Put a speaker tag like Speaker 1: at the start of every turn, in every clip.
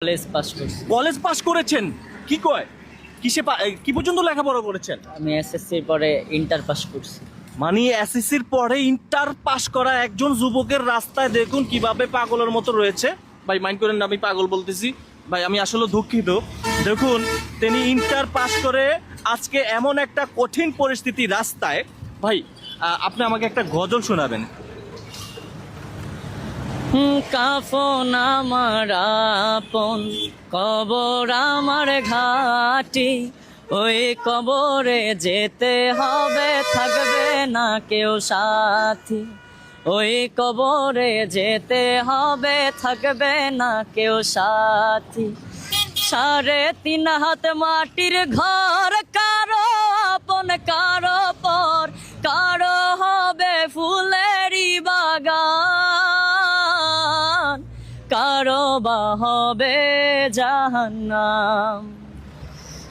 Speaker 1: College pass করছি।
Speaker 2: College pass করেছেন? কি কয়, কি পর্যন্ত লেখাপড়া করেছেন?
Speaker 1: আমি এসএসসির পরে ইন্টার পাস করছি।
Speaker 2: মানে এসএসসির পরে ইন্টার পাস করা একজন যুবকের রাস্তায় দেখুন কিভাবে পাগলের মতো রয়েছে। ভাই মাইন্ড করেন না, আমি পাগল বলতেছি ভাই, আমি আসলে দুঃখিত। দেখুন তিনি ইন্টার পাস করে আজকে এমন একটা কঠিন পরিস্থিতি রাস্তায়। ভাই আপনি আমাকে একটা গজল শোনাবেন।
Speaker 1: কাফন আমার আপন, কবর আমার ঘাটি, ওই কবরে যেতে হবে, থাকবে না কেউ সাথী। ওই কবরে যেতে হবে, থাকবে না কেউ সাথী। 3.5 হাত মাটির ঘর, কারো আপন কারো পর, কারো হবে ফুলেরই বাগান, কারো বা হবে জাহান্নাম।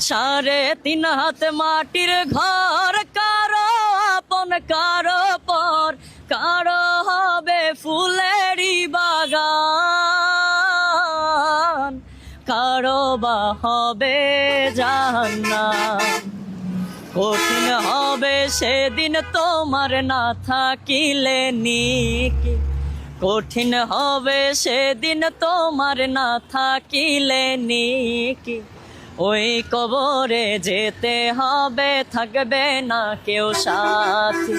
Speaker 1: 3.5 হাত মাটির ঘর, কারো আপন কারো পর, কারো হবে ফুলেরই বাগান, কারো বা হবে জাহান্নাম। কঠিন হবে সেদিন তোমার না থাকিলে নিকি, কঠিন হবে সেদিন তোমার না থাকিলে নিকি। ওই কবরে যেতে হবে, থাকবে না কেউ সাথী।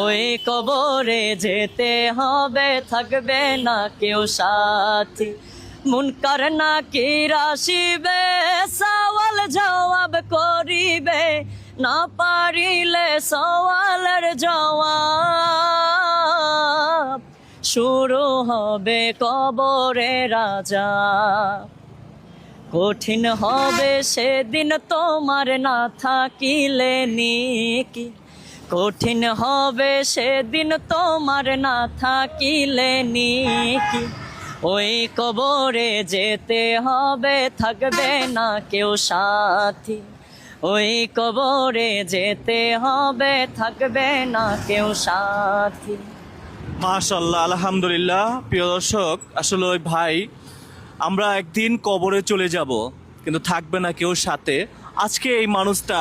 Speaker 1: ওই কবরে যেতে হবে, থাকবে না কেউ সাথী। মুনকার নাকির আসিবে, সওয়াল জবাব করিবে, না পারিলে সওয়ালের জবাব। শুরু হবে কবরে রাজা, কঠিন হবে সেদিন তোমার না থাকিলে নিকি, কঠিন হবে সেদিন তোমার না থাকিলে নিকি। ওই কবরে যেতে হবে, থাকবে না কেউ সাথী। ওই কবরে যেতে হবে, থাকবে না কেউ সাথী।
Speaker 2: মাশাআল্লাহ, আলহামদুলিল্লাহ। প্রিয় দর্শক, আসলে ওই ভাই, আমরা একদিন কবরে চলে যাব, কিন্তু থাকবে না কেউ সাথে। আজকে এই মানুষটা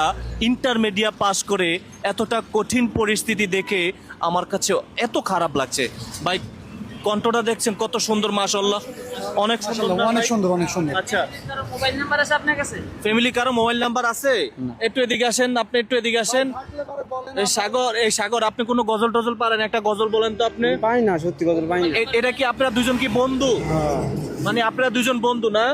Speaker 2: ইন্টারমিডিয়েট পাস করে এতটা কঠিন পরিস্থিতি দেখে আমার কাছে এত খারাপ লাগছে। ভাই কণ্ঠটা দেখছেন কত সুন্দর, মাশাআল্লাহ, অনেক সুন্দর না
Speaker 3: অনেক
Speaker 2: ভাই?
Speaker 3: সুন্দর, অনেক সুন্দর।
Speaker 2: আচ্ছা,
Speaker 1: মোবাইল নাম্বার আছে আপনার কাছে?
Speaker 2: ফ্যামিলি কারো মোবাইল নাম্বার আছে? একটু এদিকে আসেন, আপনি একটু এদিকে আসেন। এই সাগর, আপনি কোনো গজল টজল পারেন? একটা গজল বলেন তো আপনি।
Speaker 3: পাই না, সত্যি কথা পাই না।
Speaker 2: এটা কি আপনারা দুজন কি বন্ধু? মানে আপনারা দুজন বন্ধু না?